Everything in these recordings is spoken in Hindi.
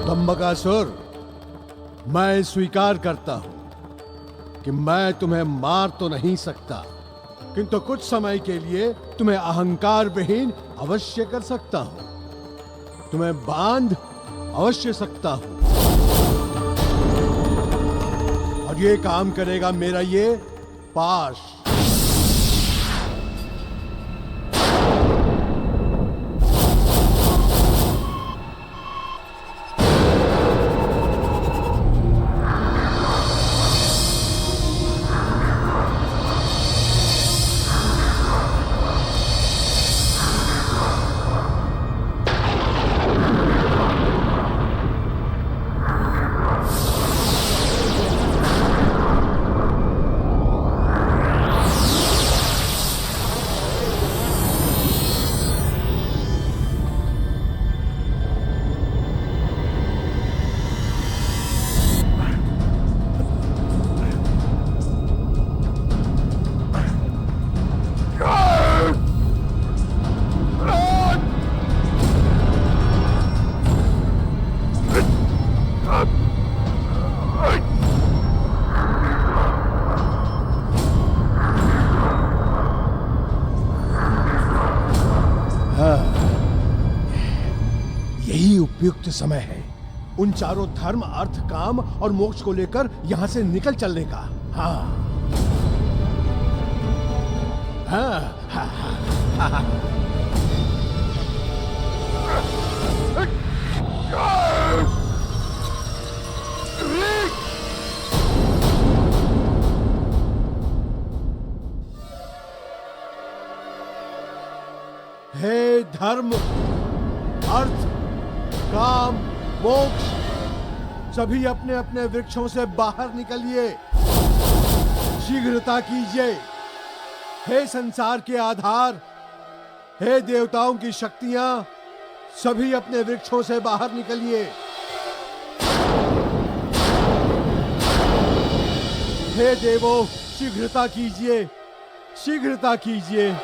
दंबकासुर, मैं स्वीकार करता हूं कि मैं तुम्हें मार तो नहीं सकता, किंतु कुछ समय के लिए तुम्हें अहंकार विहीन अवश्य कर सकता हूं। तुम्हें बांध अवश्य सकता हूं, और ये काम करेगा मेरा ये पाश। यही उपयुक्त समय है उन चारों धर्म, अर्थ, काम और मोक्ष को लेकर यहां से निकल चलने का। हाँ हाँ हाँ हाँ हाँ। हे धर्म, अर्थ, काम, मोक्ष, सभी अपने अपने वृक्षों से बाहर निकलिए, शीघ्रता कीजिए। हे संसार के आधार, हे देवताओं की शक्तियां, सभी अपने वृक्षों से बाहर निकलिए। हे देवों, शीघ्रता कीजिए, शीघ्रता कीजिए।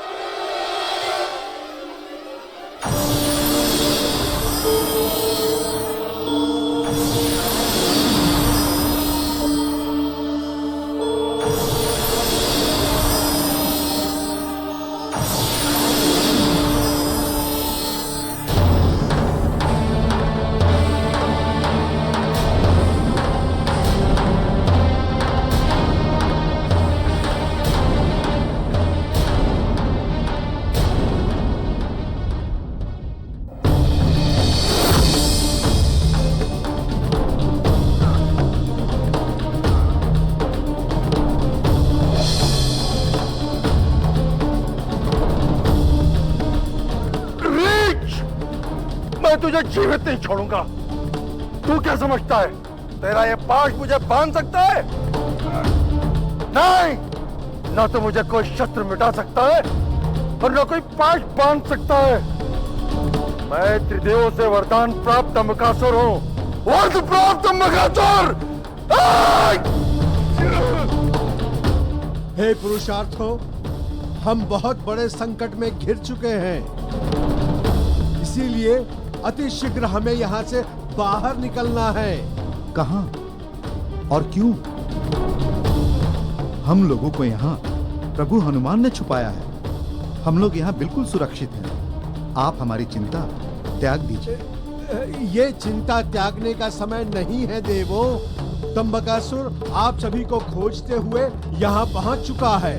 मैं तुझे जीवित नहीं छोड़ूंगा। तू क्या समझता है तेरा ये पाश मुझे बांध सकता है? नहीं, न तो मुझे कोई शस्त्र मिटा सकता है और न कोई पाश बांध सकता है। मैं त्रिदेवों से वरदान प्राप्त दंबकासुर हूँ। वरद प्राप्त दंबकासुर। हे पुरुषार्थों, हम बहुत बड़े संकट में घिर चुके हैं, इसीलिए अति शीघ्र हमें यहाँ से बाहर निकलना है। कहां और क्यों? हम लोगों को यहाँ प्रभु हनुमान ने छुपाया है। हम लोग यहाँ बिल्कुल सुरक्षित हैं। आप हमारी चिंता त्याग दीजिए। ये चिंता त्यागने का समय नहीं है देवों। दंबकासुर आप सभी को खोजते हुए यहाँ पहुँच चुका है।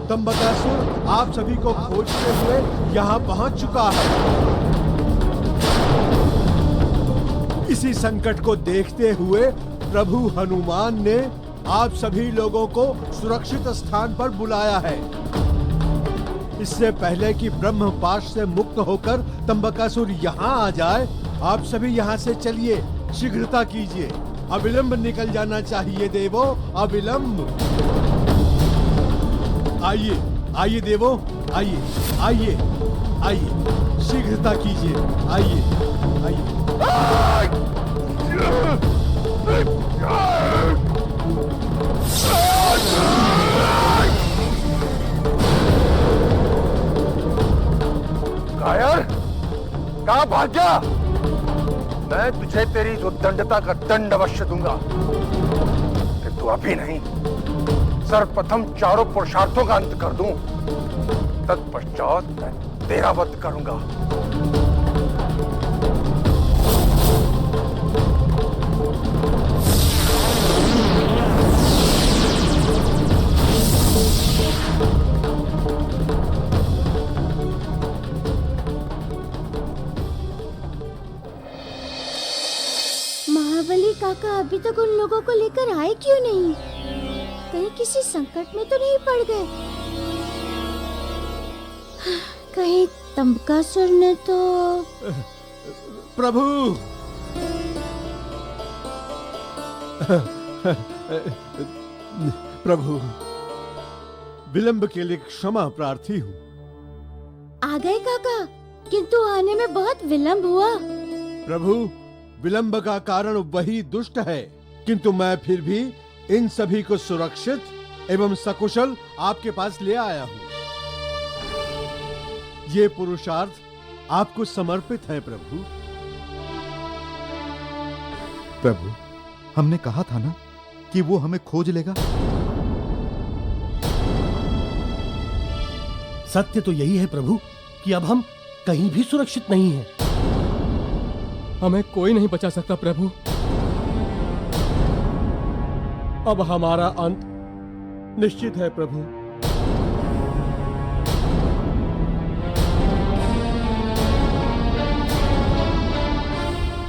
दंबकासुर आप सभी को खोजते हुए यहाँ पहुँच चुका है। इसी संकट को देखते हुए प्रभु हनुमान ने आप सभी लोगों को सुरक्षित स्थान पर बुलाया है। इससे पहले कि ब्रह्म पाश से मुक्त होकर दंबकासुर यहाँ आ जाए, आप सभी यहाँ से चलिए, शीघ्रता कीजिए। अविलंब निकल जाना चाहिए देवों, अविलंब। आइए आइए देवों, आइए आइए आइए, शीघ्रता कीजिए, आइए आइए। कायर, कहाँ भाग गया? मैं तुझे तेरी उद्दंडता का दंड अवश्य दूंगा, कि तू अभी नहीं, सर्वप्रथम चारों पुरुषार्थों का अंत कर दूं, तत्पश्चात मैं तेरा वध करूंगा। महाबली काका अभी तक उन लोगों को लेकर आए क्यों नहीं? कहीं किसी संकट में तो नहीं पड़ गए? कहीं तंबकासुर ने तो... प्रभु प्रभु, विलंब के लिए क्षमा प्रार्थी हूँ। आ गए काका, किंतु आने में बहुत विलंब हुआ। प्रभु, विलंब का कारण वही दुष्ट है, किंतु मैं फिर भी इन सभी को सुरक्षित एवं सकुशल आपके पास ले आया हूँ। ये पुरुषार्थ आपको समर्पित है प्रभु। प्रभु, हमने कहा था ना कि वो हमें खोज लेगा। सत्य तो यही है प्रभु कि अब हम कहीं भी सुरक्षित नहीं हैं। हमें कोई नहीं बचा सकता प्रभु। अब हमारा अंत निश्चित है प्रभु।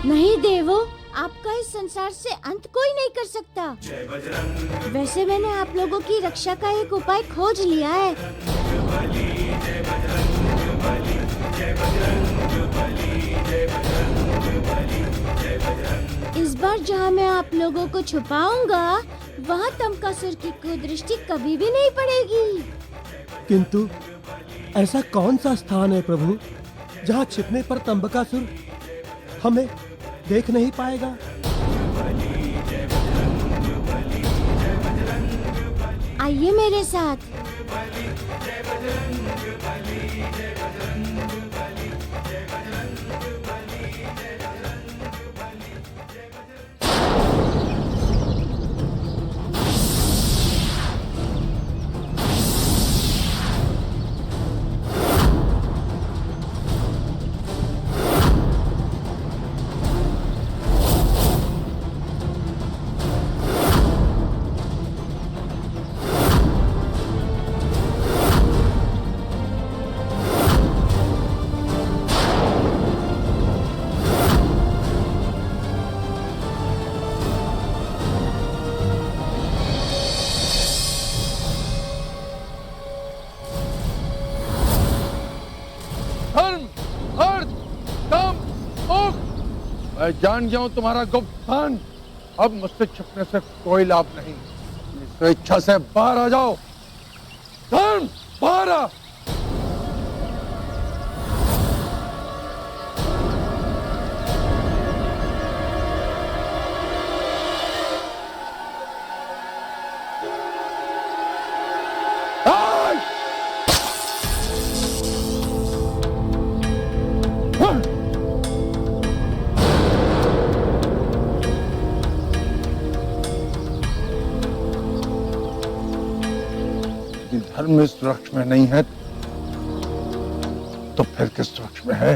नहीं देवो, आपका इस संसार से अंत कोई नहीं कर सकता। वैसे मैंने आप लोगों की रक्षा का एक उपाय खोज लिया है। इस बार जहाँ मैं आप लोगों को छुपाऊंगा, वहाँ तंबकासुर की कुदृष्टि कभी भी नहीं पड़ेगी। किंतु ऐसा कौन सा स्थान है प्रभु जहाँ छिपने पर तंबकासुर हमें देख नहीं पाएगा? आइए मेरे साथ। मैं जान गया हूं तुम्हारा गुप्त स्थान। अब मुझसे छुपने से कोई लाभ नहीं। स्वेच्छा से बाहर आ जाओ। धर्म, बाहर आ। धर्म इस वृक्ष में नहीं है तो फिर किस वृक्ष में है?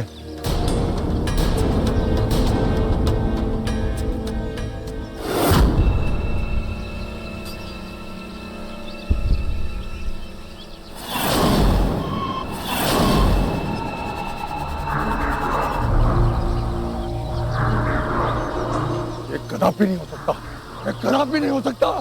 ये कदापि नहीं हो सकता। ये कदापि नहीं हो सकता।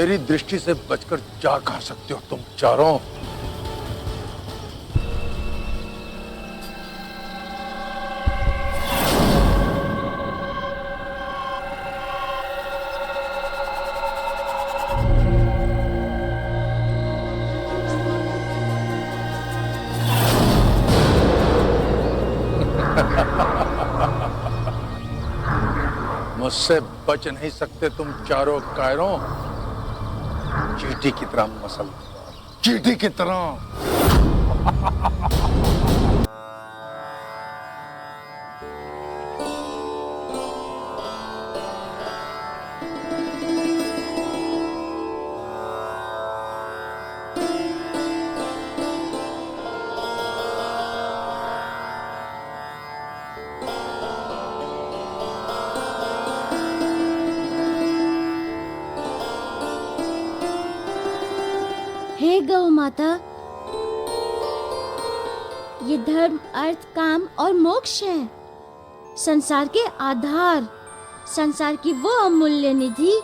मेरी दृष्टि से बचकर जा कहां सकते हो तुम चारों? मुझसे बच नहीं सकते तुम चारों कायरों। चींटी की तरह मसल, चींटी की तरह। हे गौ माता, ये धर्म, अर्थ, काम और मोक्ष है, संसार के आधार, संसार की वो अमूल्य निधि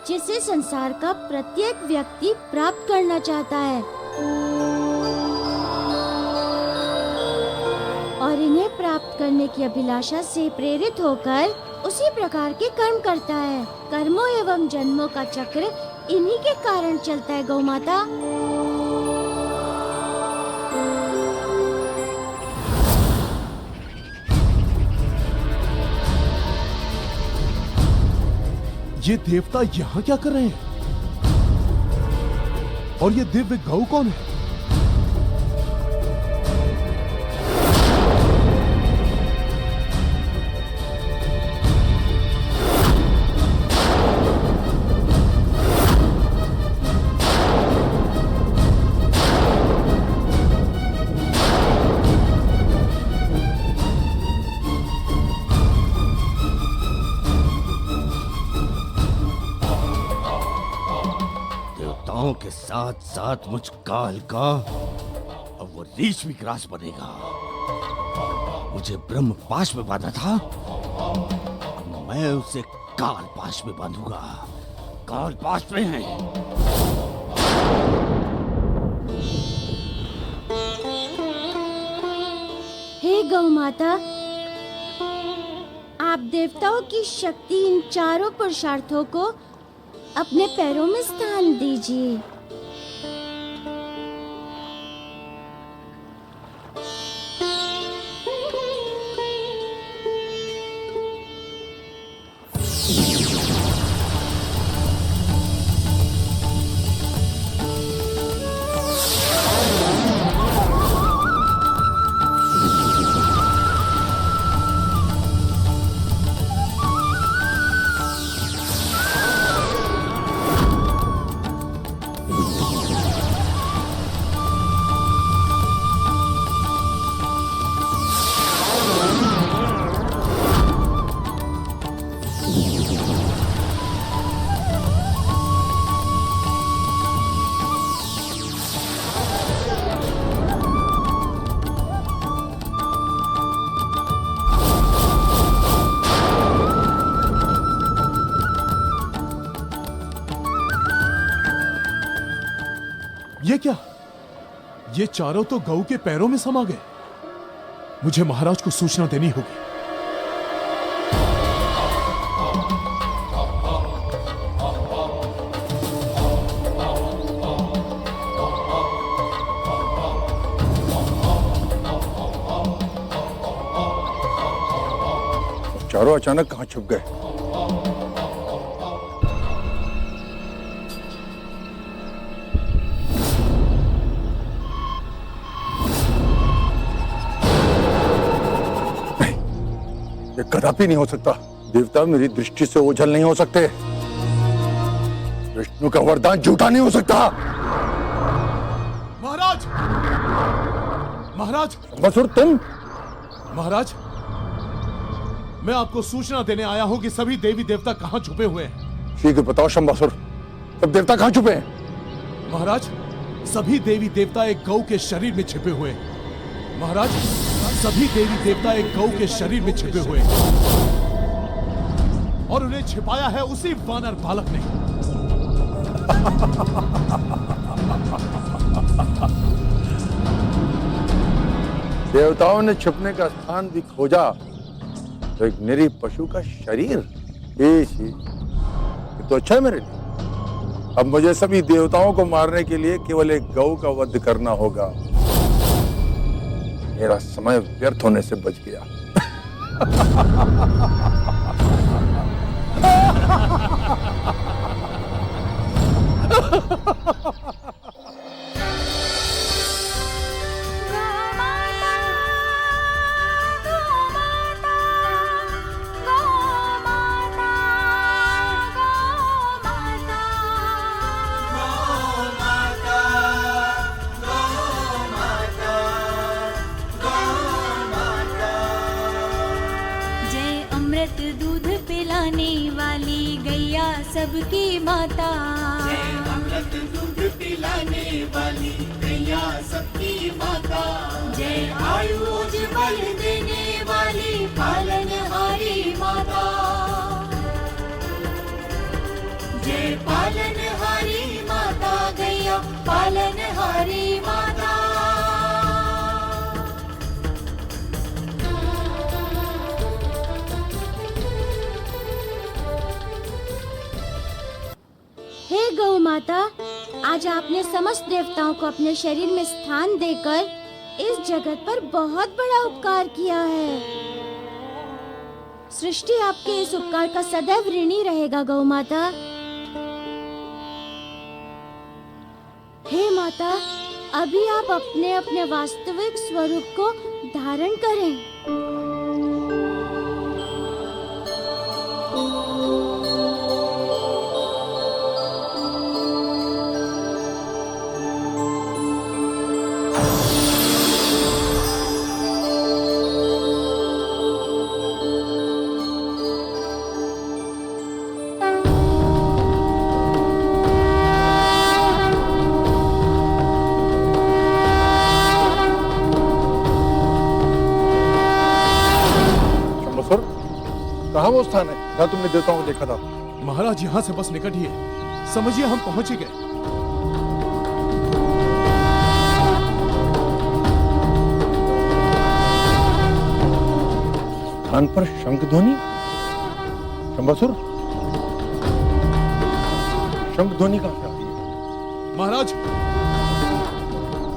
जिसे संसार का प्रत्येक व्यक्ति प्राप्त करना चाहता है और इन्हें प्राप्त करने की अभिलाषा से प्रेरित होकर उसी प्रकार के कर्म करता है। कर्मों एवं जन्मों का चक्र इन्हीं के कारण चलता है गौ माता। ये देवता यहाँ क्या कर रहे हैं? और ये दिव्य गौ कौन है? देवताओं के साथ साथ मुझ काल का अब वो रीछ भी ग्रास बनेगा। मुझे ब्रह्म पाश में बांधा था, मैं उसे काल पाश में बांधूंगा। काल पाश में है। हे गौ माता, आप देवताओं की शक्ति इन चारों पुरुषार्थों को अपने पैरों में स्थान दीजिए। ये क्या? ये चारों तो गऊ के पैरों में समा गए। मुझे महाराज को सूचना देनी होगी। चारों अचानक कहां छुप गए? ये कदापि नहीं हो सकता। देवता मेरी दृष्टि से ओझल नहीं हो सकते। विष्णु का वरदान झूठा नहीं हो सकता। महाराज! महाराज! बसुर, तुम? महाराज, मैं आपको सूचना देने आया हूं कि सभी देवी देवता कहां छुपे हुए हैं। शीघ्र बताओ शंबासुर, सब देवता कहां छुपे हैं? महाराज, सभी देवी देवता एक गौ के शरीर में छिपे हुए हैं। महाराज, सभी देवी देवता एक गौ के शरीर में छिपे हुए हैं और उन्हें छिपाया है उसी वानर बालक ने। देवताओं ने छुपने का स्थान भी खोजा तो एक निरीह पशु का शरीर, ये तो अच्छा है मेरे लिए। अब मुझे सभी देवताओं को मारने के लिए केवल एक गौ का वध करना होगा। मेरा समय व्यर्थ होने से बच गया। सबकी माता, जय अमृत दूध पिलाने वाली गैया सबकी माता, जय आयुष बल देने वाली पालनहारी माता, जय पालनहारी माता गैया पालनहारी माता। हे गौ माता, आज आपने समस्त देवताओं को अपने शरीर में स्थान देकर इस जगत पर बहुत बड़ा उपकार किया है। सृष्टि आपके इस उपकार का सदैव ऋणी रहेगा गौ माता। हे माता, अभी आप अपने अपने वास्तविक स्वरूप को धारण करें। कहाँ वो स्थान है जहाँ तुमने देवताओं को देखा था? महाराज, यहाँ से बस निकट ही है, समझिए हम पहुंच ही गए। स्थान पर शंखध्वनि, शंबासुर, शंखध्वनि का क्या है? महाराज,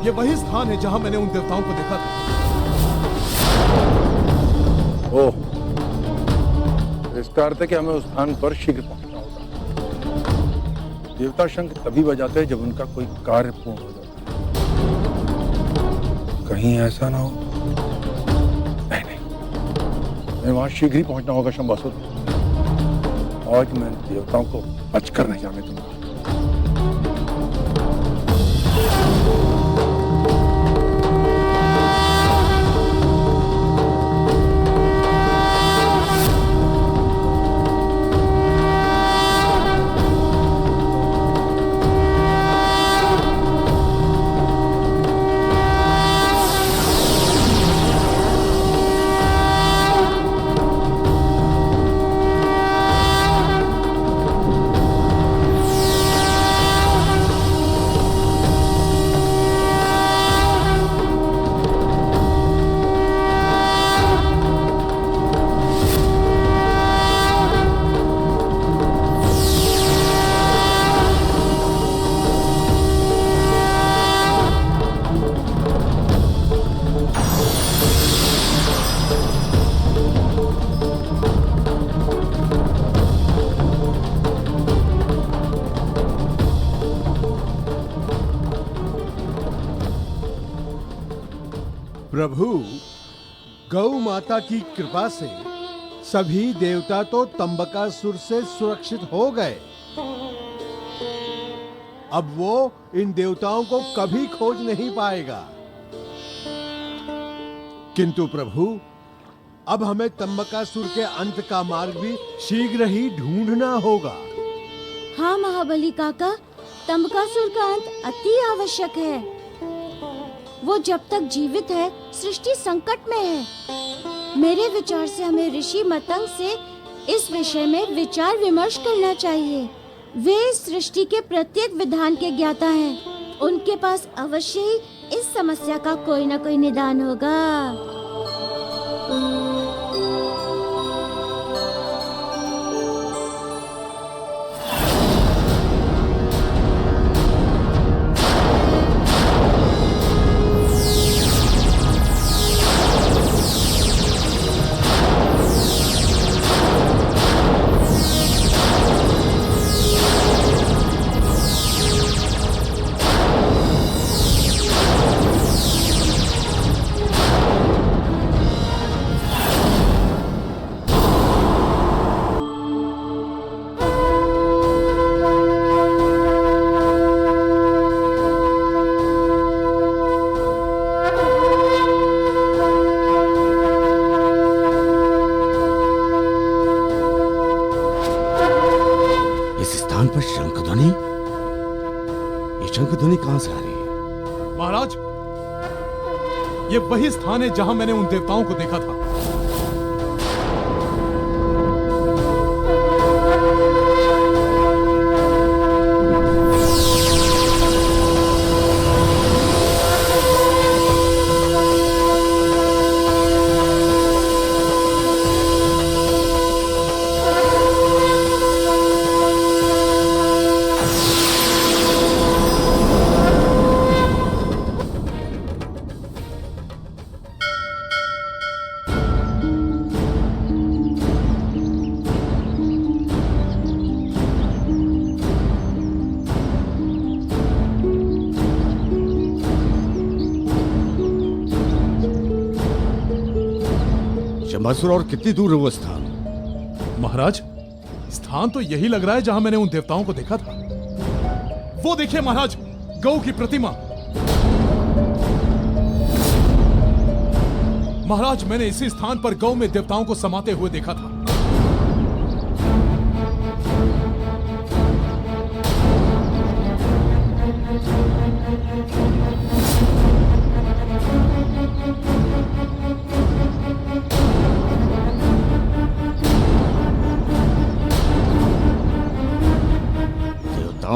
ये वही स्थान है जहाँ मैंने उन देवताओं को देखा था। ओह, इसका अर्थ है कि हमें उस स्थान पर शीघ्र पहुंचना होगा। देवता शंख तभी बजाते हैं जब उनका कोई कार्य पूर्ण हो जाता है। कहीं ऐसा ना हो। नहीं, मैं वहां शीघ्र ही पहुंचना होगा शंबासुर। आज मैं देवताओं को बचकर नहीं जाने दूंगा। प्रभु, गौ माता की कृपा से सभी देवता तो तंबकासुर से सुरक्षित हो गए। अब वो इन देवताओं को कभी खोज नहीं पाएगा। किंतु प्रभु, अब हमें तंबकासुर के अंत का मार्ग भी शीघ्र ही ढूंढना होगा। हाँ महाबली काका, तंबकासुर का अंत अति आवश्यक है। वो जब तक जीवित है, सृष्टि संकट में है। मेरे विचार से हमें ऋषि मतंग से इस विषय में विचार विमर्श करना चाहिए। वे इस सृष्टि के प्रत्येक विधान के ज्ञाता हैं। उनके पास अवश्य ही इस समस्या का कोई न कोई निदान होगा। पर शंखध्वनि, ये शंखध्वनि कहां से आ रही है? महाराज, ये वही स्थान है जहां मैंने उन देवताओं को देखा था। शंभासुर, और कितनी दूर है वो स्थान? महाराज, स्थान तो यही लग रहा है जहां मैंने उन देवताओं को देखा था। वो देखिए महाराज, गौ की प्रतिमा। महाराज, मैंने इसी स्थान पर गौ में देवताओं को समाते हुए देखा था।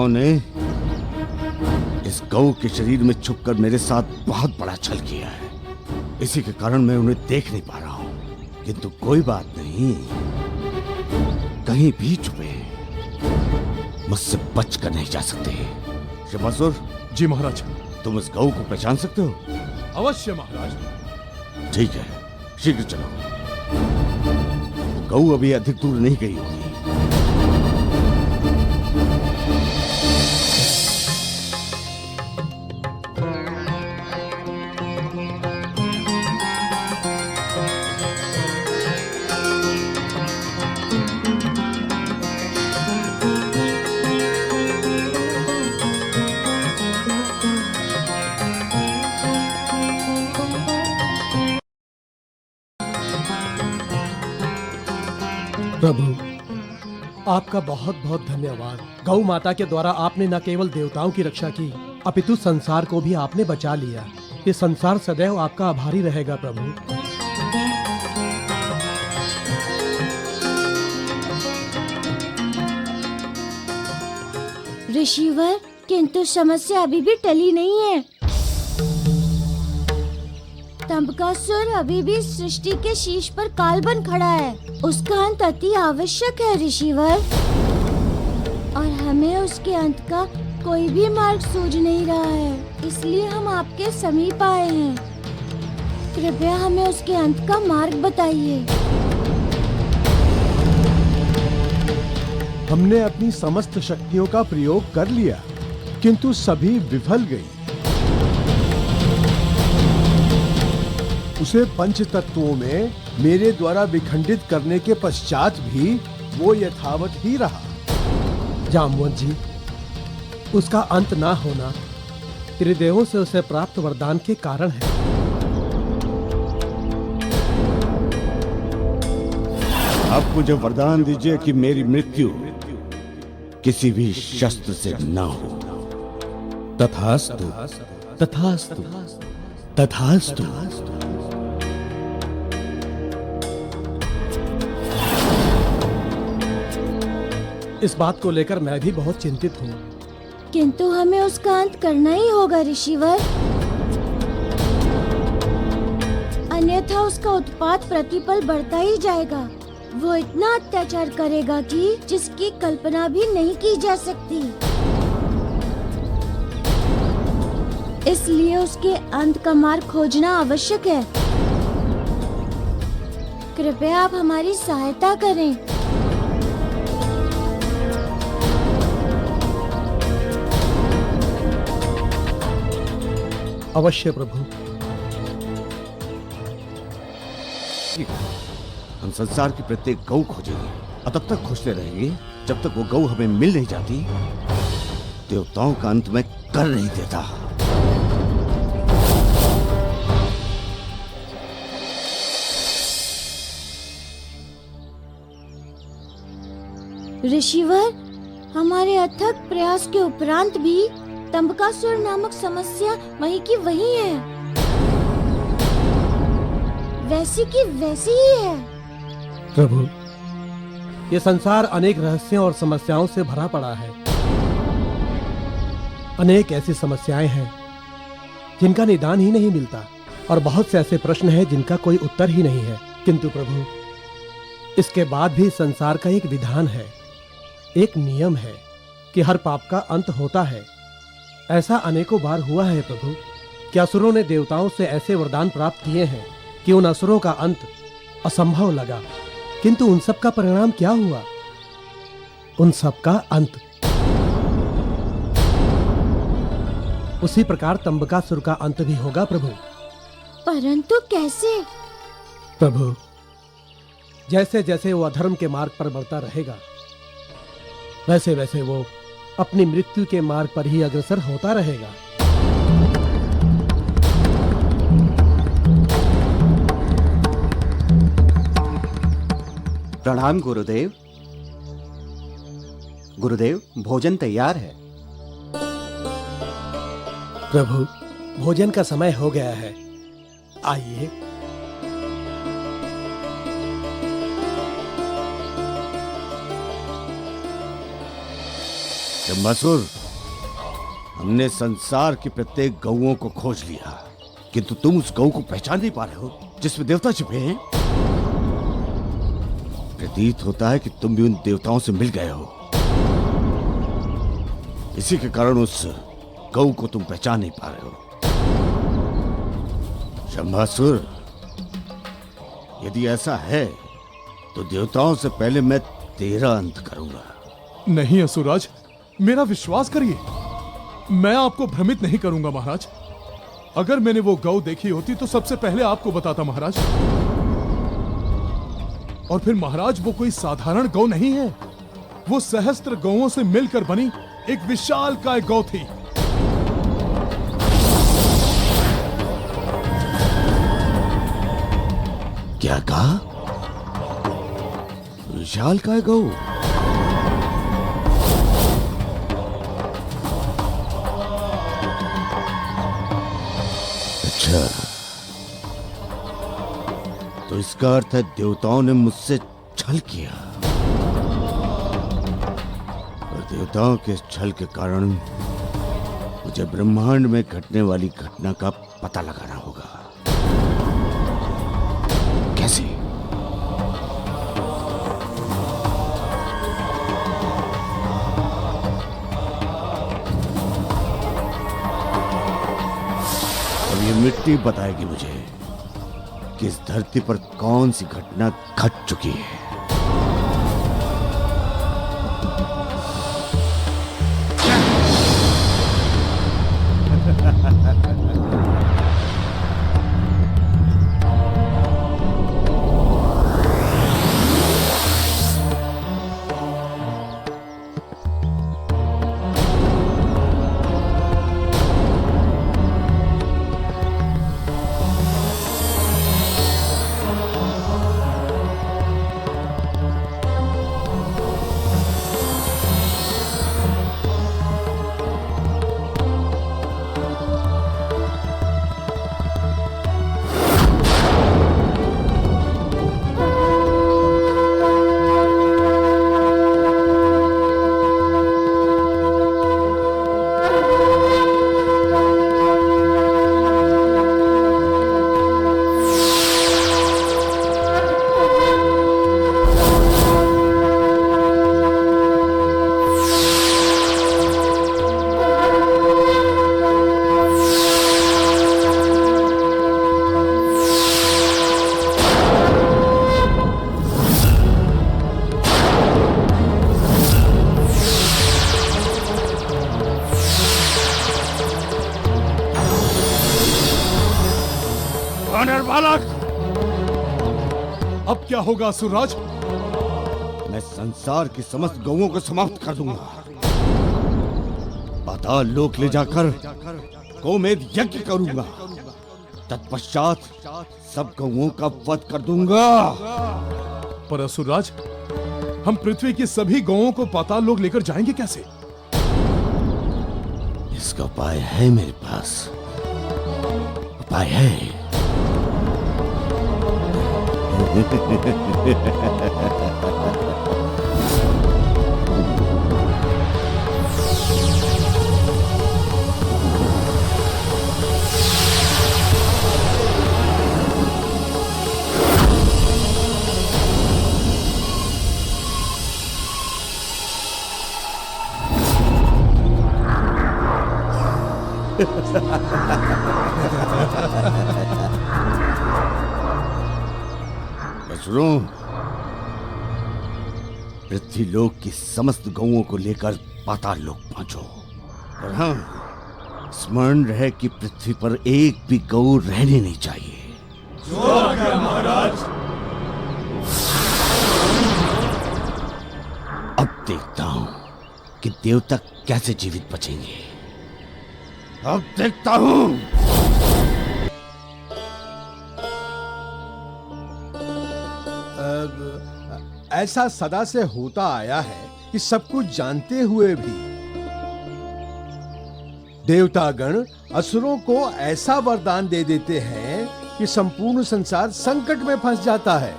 ने इस गौ के शरीर में छुपकर मेरे साथ बहुत बड़ा छल किया है। इसी के कारण मैं उन्हें देख नहीं पा रहा हूं, किंतु कोई बात नहीं, कहीं भी छुपे मुझसे बच कर नहीं जा सकते। शंभासुर। जी महाराज। तुम इस गौ को पहचान सकते हो? अवश्य महाराज। ठीक है, शीघ्र चलो। गौ अभी अधिक दूर नहीं गई होगी। प्रभु, आपका बहुत बहुत धन्यवाद। गौ माता के द्वारा आपने न केवल देवताओं की रक्षा की, अपितु संसार को भी आपने बचा लिया। ये संसार सदैव आपका आभारी रहेगा प्रभु। ऋषिवर, किंतु समस्या अभी भी टली नहीं है। तंबकासुर अभी भी सृष्टि के शीर्ष पर काल बन खड़ा है। उसका अंत अति आवश्यक है ऋषिवर, और हमें उसके अंत का कोई भी मार्ग सूझ नहीं रहा है। इसलिए हम आपके समीप आए हैं। कृपया हमें उसके अंत का मार्ग बताइए। हमने अपनी समस्त शक्तियों का प्रयोग कर लिया, किंतु सभी विफल गई। उसे पंच तत्वों में मेरे द्वारा विखंडित करने के पश्चात भी वो यथावत ही रहा। जामवंत जी, उसका अंत ना होना त्रिदेवों से उसे प्राप्त वरदान के कारण है। अब मुझे वरदान दीजिए कि मेरी मृत्यु किसी भी शस्त्र से न हो। तथास्तु, तथास्तु, तथास्तु। इस बात को लेकर मैं भी बहुत चिंतित हूँ। किंतु हमें उसका अंत करना ही होगा ऋषिवर, अन्यथा उसका उत्पात प्रतिपल बढ़ता ही जाएगा। वो इतना अत्याचार करेगा कि जिसकी कल्पना भी नहीं की जा सकती। इसलिए उसके अंत का मार्ग खोजना आवश्यक है। कृपया आप हमारी सहायता करें। अवश्य प्रभु। हम संसार की प्रत्येक गौ खोजेंगे और तब तक खोजते रहेंगे जब तक वो गौ हमें मिल नहीं जाती। देवताओं का अंत मैं कर नहीं देता। ऋषिवर, हमारे अथक प्रयास के उपरांत भी तंबकासुर नामक समस्या वही की वही है, वैसी की वैसी ही है। प्रभु, ये संसार अनेक रहस्यों और समस्याओं से भरा पड़ा है। अनेक ऐसी समस्याएं हैं जिनका निदान ही नहीं मिलता, और बहुत से ऐसे प्रश्न हैं जिनका कोई उत्तर ही नहीं है। किंतु प्रभु, इसके बाद भी संसार का एक विधान है, एक नियम है कि हर पाप का अंत होता है। ऐसा अनेकों बार हुआ है प्रभु कि असुरों ने देवताओं से ऐसे वरदान प्राप्त किए हैं कि उन असुरों का अंत असंभव लगा, किंतु उन सब का परिणाम क्या हुआ? उन सब का अंत। उसी प्रकार तंबकासुर का अंत भी होगा प्रभु। परंतु कैसे? प्रभु, जैसे जैसे वो अधर्म के मार्ग पर बढ़ता रहेगा, वैसे वैसे वो अपनी मृत्यु के मार्ग पर ही अग्रसर होता रहेगा। प्रणाम गुरुदेव। गुरुदेव, भोजन तैयार है। प्रभु, भोजन का समय हो गया है, आइए। जम्बासुर, हमने संसार की प्रत्येक गौओं को खोज लिया, किंतु तुम उस गौ को पहचान नहीं पा रहे हो जिसमें देवता छिपे हैं। प्रतीत होता है कि तुम भी उन देवताओं से मिल गए हो। इसी के कारण उस गौ को तुम पहचान नहीं पा रहे हो। जम्बासुर, यदि ऐसा है तो देवताओं से पहले मैं तेरा अंत करूंगा। नहीं असुराज, मेरा विश्वास करिए, मैं आपको भ्रमित नहीं करूंगा महाराज। अगर मैंने वो गौ देखी होती तो सबसे पहले आपको बताता महाराज। और फिर महाराज, वो कोई साधारण गौ नहीं है, वो सहस्त्र गौओं से मिलकर बनी एक विशालकाय गौ थी। क्या कहा? विशालकाय गौ? अच्छा, तो इसका अर्थ है देवताओं ने मुझसे छल किया, और देवताओं के छल के कारण मुझे ब्रह्मांड में घटने वाली घटना का पता लगाना होगा। कैसे? अब ये मिट्टी बताएगी मुझे कि इस धरती पर कौन सी घटना घट चुकी है। वानर बालक! अब क्या होगा असुरराज? मैं संसार की समस्त गौओं को समाप्त कर दूंगा। पाताल लोक ले जाकर गोमेध यज्ञ करूंगा। तत्पश्चात सब गौओं का वध कर दूंगा। पर असुरराज, हम पृथ्वी की सभी गौओं को पाताल लोक लेकर जाएंगे कैसे? इसका उपाय है मेरे पास। उपाय है। असुरों, पृथ्वी लोक की समस्त गौओं को लेकर पाताल लोक पहुंचो। और हाँ, स्मरण रहे कि पृथ्वी पर एक भी गौ रहनी नहीं चाहिए। महाराज। अब देखता हूं कि देवता कैसे जीवित बचेंगे। अब देखता हूं। ऐसा सदा से होता आया है कि सब कुछ जानते हुए भी देवतागण असुरों को ऐसा वरदान दे देते हैं कि संपूर्ण संसार संकट में फंस जाता है।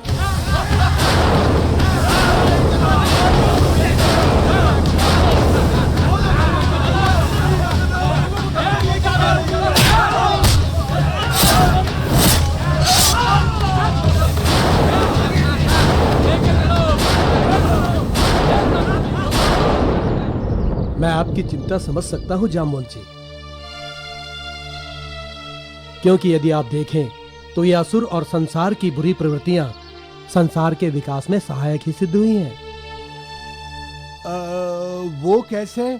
मैं आपकी चिंता समझ सकता हूं जामवंत जी, क्योंकि यदि आप देखें तो ये असुर और संसार की बुरी प्रवृत्तियां संसार के विकास में सहायक ही सिद्ध हुई हैं। वो कैसे?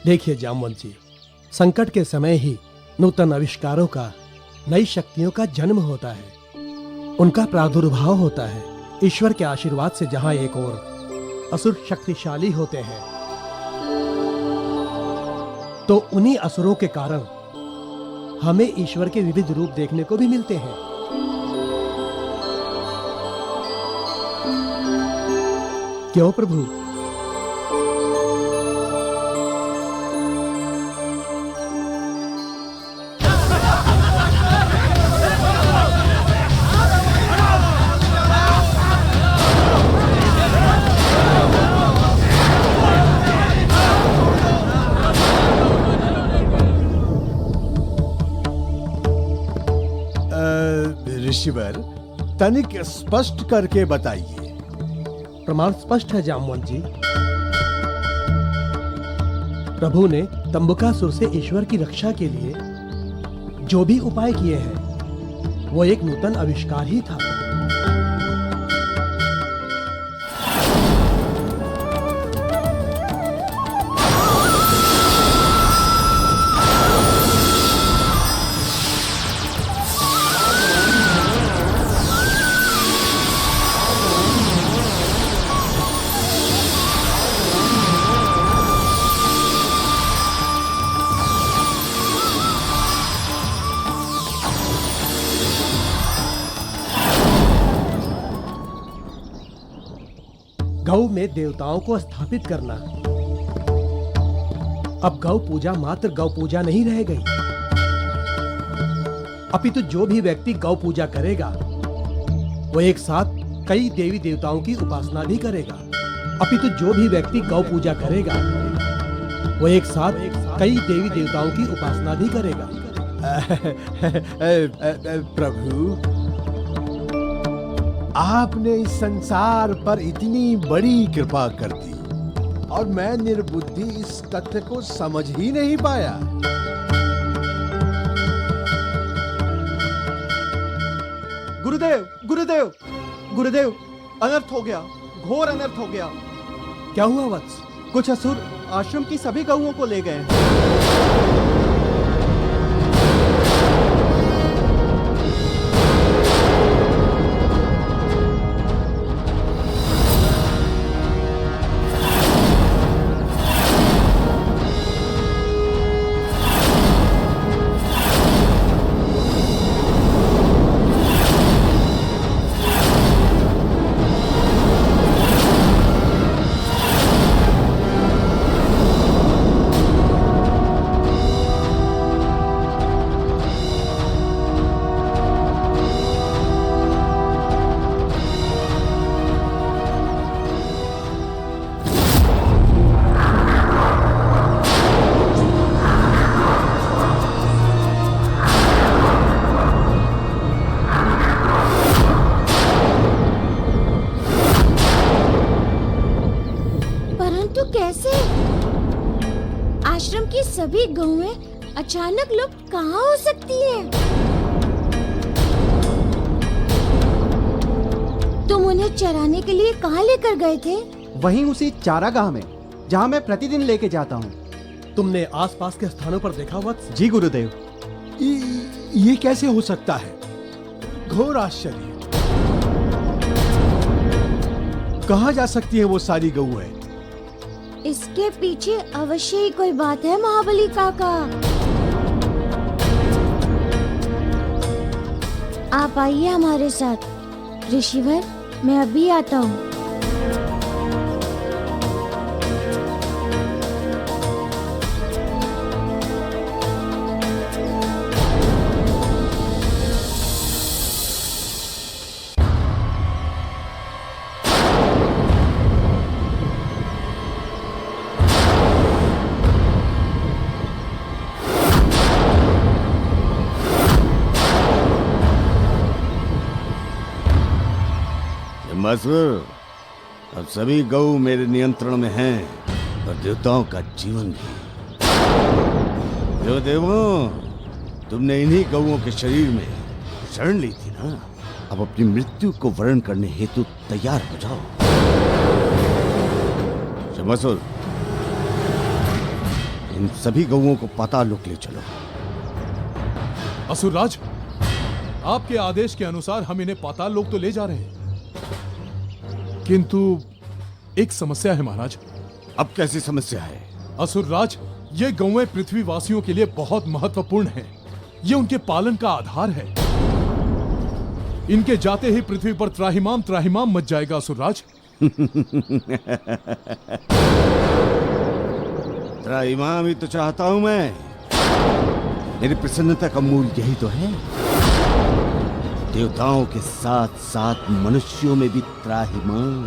देखिए जामवंत जी, संकट के समय ही नूतन आविष्कारों का, नई शक्तियों का जन्म होता है, उनका प्रादुर्भाव होता है। ईश्वर के आशीर्वाद से जहां एक ओर असुर शक्तिशाली होते हैं, तो उन्हीं असुरों के कारण हमें ईश्वर के विविध रूप देखने को भी मिलते हैं। क्यों प्रभु? ऋषिवर, तनिक स्पष्ट करके बताइए। प्रमाण स्पष्ट है जामवंत जी। प्रभु ने तंबुकासुर से ईश्वर की रक्षा के लिए जो भी उपाय किए हैं, वो एक नूतन आविष्कार ही था। गौ में देवताओं को स्थापित करना। अब गौ पूजा मात्र गौ पूजा नहीं रह गई, अपितु जो भी व्यक्ति गौ पूजा करेगा वो एक साथ कई देवी देवताओं की उपासना भी करेगा। अपितु जो भी व्यक्ति गौ पूजा करेगा वो एक साथ कई देवी देवताओं की उपासना भी करेगा। प्रभु, आपने इस संसार पर इतनी बड़ी कृपा कर दी और मैं निर्बुद्धि इस तथ्य को समझ ही नहीं पाया। गुरुदेव, गुरुदेव, गुरुदेव, अनर्थ हो गया, घोर अनर्थ हो गया। क्या हुआ वत्स? कुछ असुर आश्रम की सभी गौओं को ले गए। सभी गौएं अचानक लुप्त कहाँ हो सकती हैं? तुम उन्हें चराने के लिए कहाँ लेकर गए थे? वहीं उसी चारागाह में जहाँ मैं प्रतिदिन लेके जाता हूँ। तुमने आसपास के स्थानों पर देखा वत्स? जी गुरुदेव। ये कैसे हो सकता है? घोर आश्चर्य। कहाँ जा सकती है वो सारी गौएं? इसके पीछे अवश्य ही कोई बात है महाबली काका। आप आइए हमारे साथ। ऋषिवर, मैं अभी आता हूँ। मसूर, अब सभी गौ मेरे नियंत्रण में हैं और देवताओं का जीवन भी। देवों, तुमने इन्हीं गौओं के शरीर में शरण ली थी ना? अब अपनी मृत्यु को वर्ण करने हेतु तैयार हो जाओ। मसूर, इन सभी गौओं को पाताल लोक ले चलो। असुरराज, आपके आदेश के अनुसार हम इन्हें पाताल लोक तो ले जा रहे हैं, किंतु एक समस्या है महाराज। अब कैसी समस्या है? असुरराज, ये गौएं पृथ्वीवासियों के लिए बहुत महत्वपूर्ण हैं। ये उनके पालन का आधार है। इनके जाते ही पृथ्वी पर त्राहिमाम त्राहिमाम मच जाएगा असुरराज। त्राहिमाम ही तो चाहता हूं मैं। मेरी प्रसन्नता का मूल यही तो है। देवताओं के साथ साथ मनुष्यों में भी त्राहिमाम।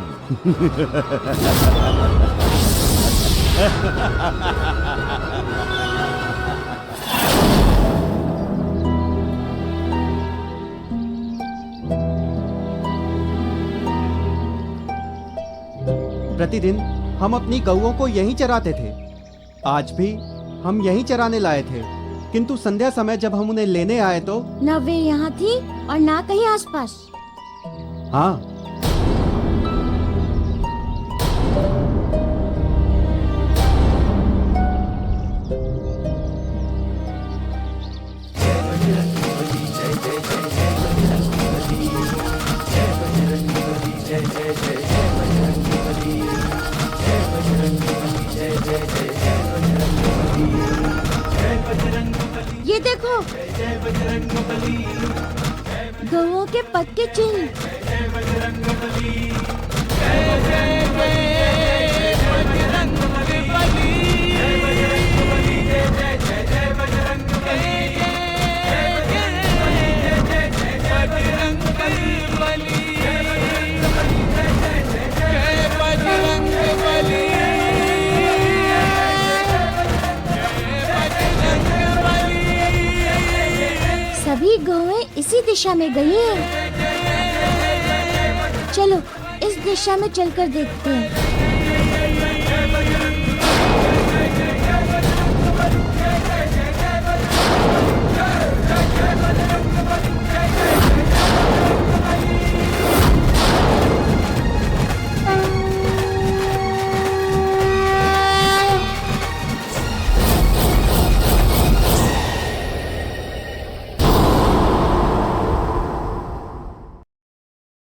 प्रतिदिन हम अपनी गौओं को यहीं चराते थे। आज भी हम यहीं चराने लाए थे, किंतु संध्या समय जब हम उन्हें लेने आए तो न वे यहाँ थी और ना कहीं आसपास। हाँ, ये देखो, गौओं के पद के चिन्ह। सभी गौएं इसी दिशा में गई हैं। चलो इस दिशा में चलकर देखते हैं।